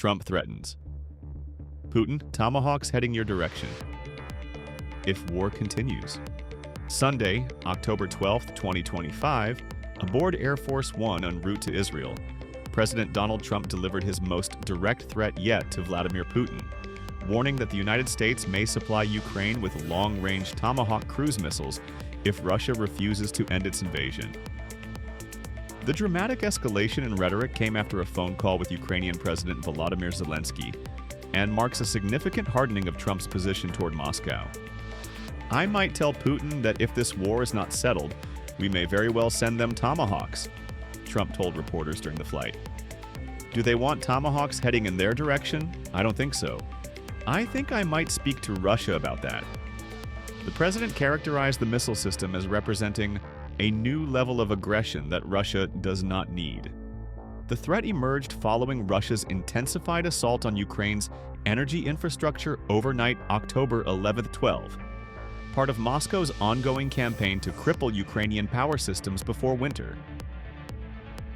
Trump threatens. Putin Tomahawks heading your direction. If war continues. Sunday, October 12, 2025, aboard Air Force One en route to Israel, President Donald Trump delivered his most direct threat yet to Vladimir Putin, warning that the United States may supply Ukraine with long-range Tomahawk cruise missiles if Russia refuses to end its invasion. The dramatic escalation in rhetoric came after a phone call with Ukrainian President Volodymyr Zelenskyy and marks a significant hardening of Trump's position toward Moscow. "I might tell Putin that if this war is not settled, we may very well send them Tomahawks," Trump told reporters during the flight. Do they want Tomahawks heading in their direction? I don't think so. I think I might speak to Russia about that. The president characterized the missile system as representing a new level of aggression that Russia does not need. The threat emerged following Russia's intensified assault on Ukraine's energy infrastructure overnight October 11-12, part of Moscow's ongoing campaign to cripple Ukrainian power systems before winter.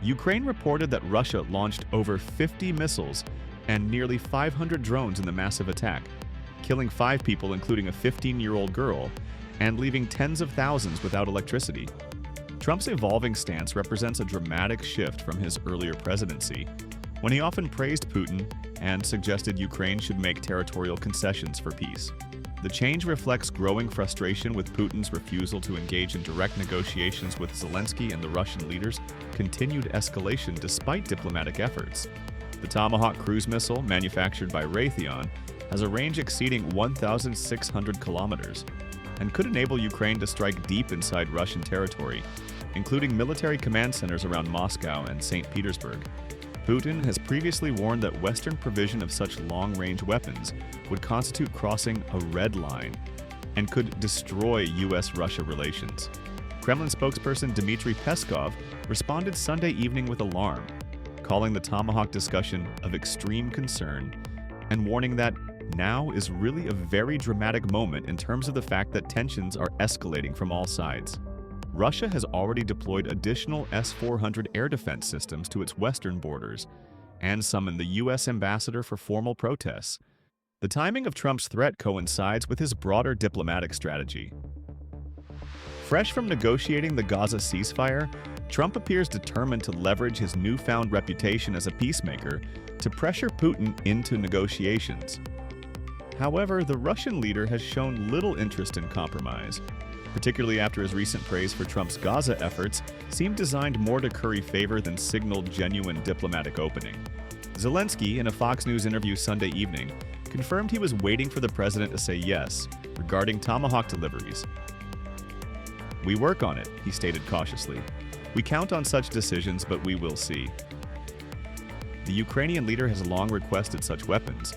Ukraine reported that Russia launched over 50 missiles and nearly 500 drones in the massive attack, killing 5 people including a 15-year-old girl, and leaving tens of thousands without electricity. Trump's evolving stance represents a dramatic shift from his earlier presidency, when he often praised Putin and suggested Ukraine should make territorial concessions for peace. The change reflects growing frustration with Putin's refusal to engage in direct negotiations with Zelenskyy and the Russian leaders' continued escalation despite diplomatic efforts. The Tomahawk cruise missile, manufactured by Raytheon, has a range exceeding 1,600 kilometers and could enable Ukraine to strike deep inside Russian territory, including military command centers around Moscow and St. Petersburg. Putin has previously warned that Western provision of such long-range weapons would constitute crossing a red line and could destroy U.S.-Russia relations. Kremlin spokesperson Dmitry Peskov responded Sunday evening with alarm, calling the Tomahawk discussion of extreme concern and warning that now is really a very dramatic moment in terms of the fact that tensions are escalating from all sides. Russia has already deployed additional S-400 air defense systems to its western borders and summoned the U.S. ambassador for formal protests. The timing of Trump's threat coincides with his broader diplomatic strategy. Fresh from negotiating the Gaza ceasefire, Trump appears determined to leverage his newfound reputation as a peacemaker to pressure Putin into negotiations. However, the Russian leader has shown little interest in compromise, particularly after his recent praise for Trump's Gaza efforts seemed designed more to curry favor than signal genuine diplomatic opening. Zelenskyy, in a Fox News interview Sunday evening, confirmed he was waiting for the president to say yes regarding Tomahawk deliveries. "We work on it," he stated cautiously. "We count on such decisions, but we will see." The Ukrainian leader has long requested such weapons,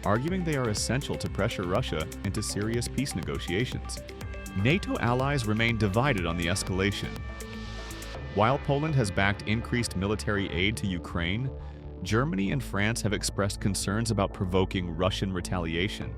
arguing they are essential to pressure Russia into serious peace negotiations. NATO allies remain divided on the escalation. While Poland has backed increased military aid to Ukraine, Germany and France have expressed concerns about provoking Russian retaliation.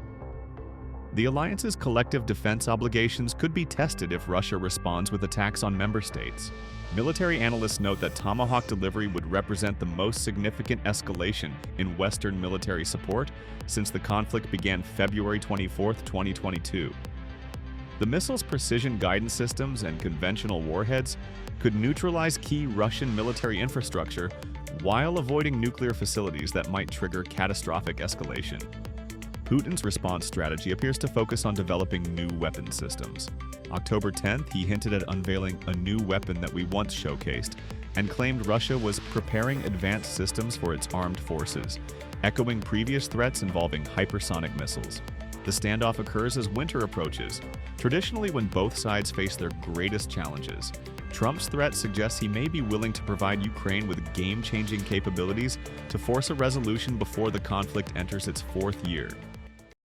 The alliance's collective defense obligations could be tested if Russia responds with attacks on member states. Military analysts note that Tomahawk delivery would represent the most significant escalation in Western military support since the conflict began February 24, 2022. The missile's precision guidance systems and conventional warheads could neutralize key Russian military infrastructure while avoiding nuclear facilities that might trigger catastrophic escalation. Putin's response strategy appears to focus on developing new weapon systems. October 10th, he hinted at unveiling a new weapon that we once showcased and claimed Russia was preparing advanced systems for its armed forces, echoing previous threats involving hypersonic missiles. The standoff occurs as winter approaches, traditionally when both sides face their greatest challenges. Trump's threat suggests he may be willing to provide Ukraine with game-changing capabilities to force a resolution before the conflict enters its 4th year.